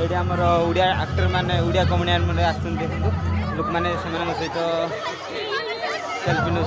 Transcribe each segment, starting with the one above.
ये आमर ओडिया आक्टर मैंने ओडिया कमेडियन मैंने आसुन देखो लोक मैंने सहित सेल्फी नौ।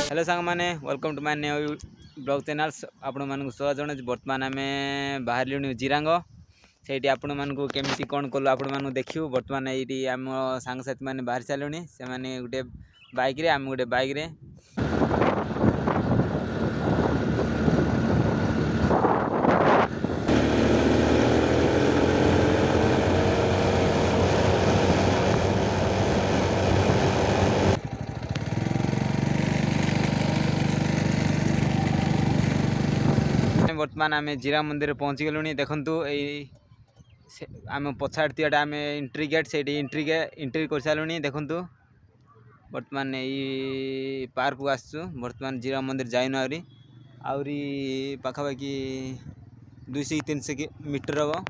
हेलो सांग मैंने welcome to my new blog channel आपण मानक स्वागत जनाऊँ। बर्तमान आम बाहर जिरांग से आपण मानक केमी कौन कलु आपण मानक देखू। बर्तमान ये आम सांगसाथी मैंने बाहर सारे से गोटे बाइक रे आम गोटे बाइक रे बर्तमान आम जीरा मंदिर पहुँची गलु। देखु आम पछाड़ आम एंट्री गेट से एंट्री कर सारूँ। देखु बर्तमान ये पार्क को आसु। बर्तमान जीरा मंदिर जाइन आहरी पाखापाखि 200-300 मीटर हम।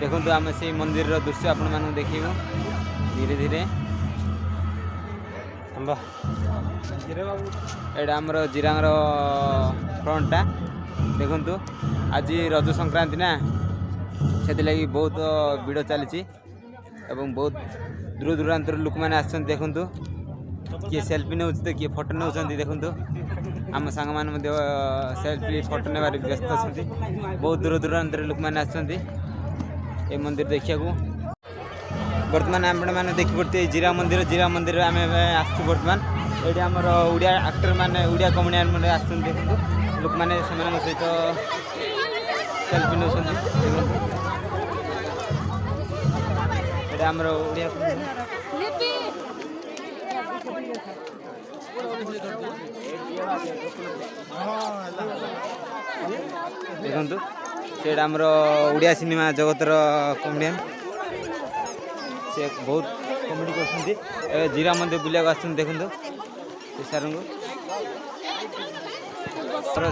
देखो आम से मंदिर दृश्य आपण मानू देखू धीरे धीरे। एटा आमर जिरांगर फ्रंटा देखु आज रज संक्रांति ना से लगी बहुत भिड़ चली बहुत दूर दूरांतर लोक मैंने आसछन। देखु किए सेल्फी नौ तो किए फोटो नौ देखु आम सांग मान सेल्फी फोटो नेबार व्यस्त अच्छा। बहुत दूर दूरांतर लोक मैंने आसछन ए मंदिर देखिया को। बर्तमान आपण मैंने देखी पड़ते जीरा मंदिर आम आसु। बर्तमान ये आमर ओडिया आक्टर मैंने ओडिया कमेडियन मैंने आसुन देखो लोक मैंने सहित सेल्फी नौ। आमर ओडिया देखु से आमर ओडिया सिनेमा जगतर कमेडियन से बहुत कमेडी कर जीरा मंदिर बुलिया आस देखु सार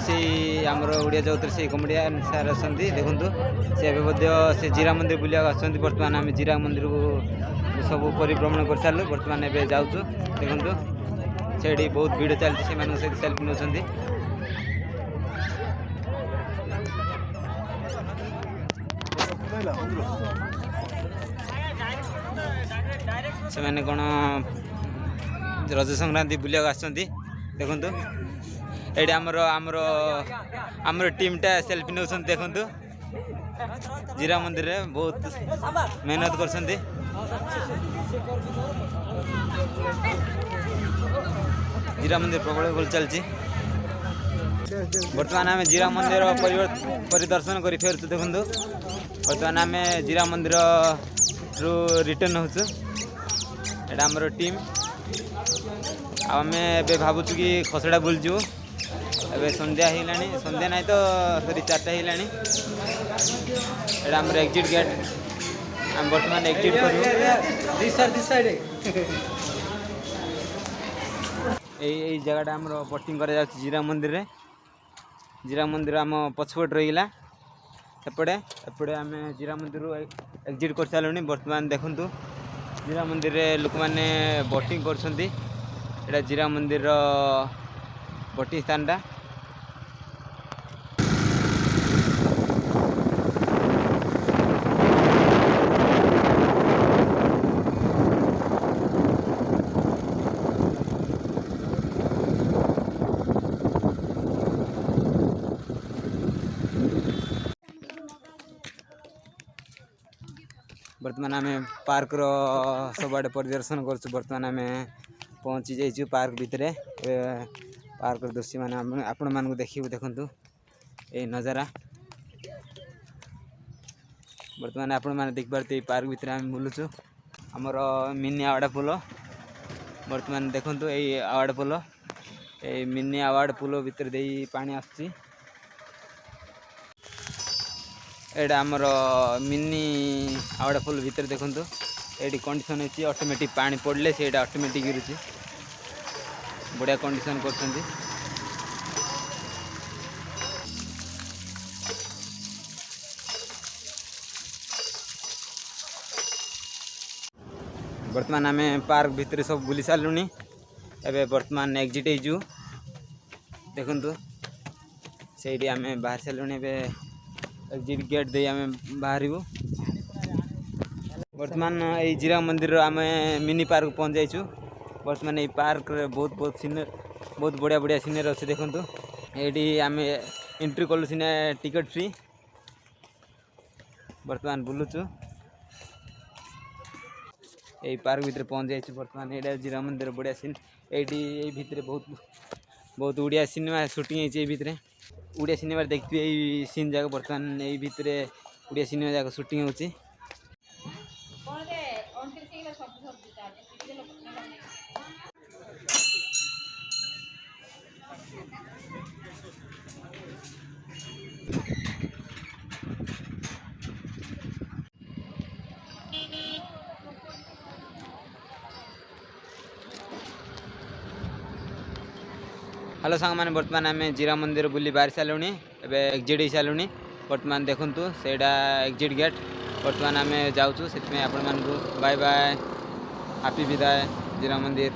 से आमर ओडिया जगत से कमेडियन सार आसती देखु से जीरा मंदिर बुलिया आसती बर्तमान आम जीरा मंदिर को सब परिभ्रमण कर सारू बर्तमान ए जाऊँ देखु से बहुत भिड़ चलती से सेल्फी नौ से मैंने कौन रज संक्रांति बुलिया आसती देखु ये आमर टीमटा सेल्फी नौ देखु जीरा मंदिर रे बहुत मेहनत कर जीरा मंदिर प्रबल भल चलती बर्तमान आम जीरा मंदिर परिदर्शन कर फेर देखु बर्तमान आम जीरा मंदिर रु रिटर्न होचु एटा आमर टीम आम भावुँ कि खसड़ा बुलचु ए संध्या हो संध्या ना तो सरी 4टा हो आमर एग्जिट गेट आम बर्तमान एग्जिट यही जगह आम बोटिंग कर जीरा मंदिर आम पछपट रहीगला सेपटे एपटे आम जीरा मंदिर एग्जिट कर सारूँ बर्तमान देखु जीरा मंदिर रे लोक मैंने बोटिंग कर जीरा मंदिर बोटिंग स्थानटा बर्तमान आम पार्क सबआडे परिदर्शन कर बर्तमान आम पहुँची जाइए पार्क भितर पार्क दृश्य मान आपण मानक देखू देखु ये नजारा बर्तमान आपण मैंने देखिए पार्क भितर आम बुलुचु आमर मिनी आवाड़ा पुल बर्तमान देखु यही आवाड़ पुल ये मिनी आवाड़ पुल भितर दे पानी आसुची एटा आमर मिनी आवाड़ा पुल भितर देखु ये कंडीशन होती ऑटोमेटिक पानी पड़े से ऑटोमेटिक गिरुची बढ़िया कंडीशन कर बर्तमान आम पार्क भितर सब बुली सारूँ एवं बर्तमान एग्जिट हो देखु से आम बाहर सारूँ एग्जिट गेट दे आम बाहर बर्तमान ये जीरा मंदिर आम मिनी पार्क पहुँच जाइछु बर्तमान ये पार्क बहुत बढ़िया बढ़िया सीनर अच्छे देखु ये आम एंट्री कलु सीना टिकट फ्री बर्तमान बुलुचु यही पार्क भितर पहुँच जाइछु बर्तमान ये जीरा मंदिर बढ़िया सीन ये भितर बहुत उड़िया सिनेमा शूटिंग है भितर उड़िया सिनेमा देखते यही सीन जाक बर्तमान यही भितर उड़िया सिनेमा जाक शूटिंग होची हेलो सांग मैंने बर्तमान आम जीरा मंदिर बुली बाहर सारूँ एवं एग्जिट हो सारूँ बर्तमान देखु से एग्जिट गेट बर्तमान आम जाऊँ से आपण मानक बाय बाय हैप्पी विदाय जीरा मंदिर।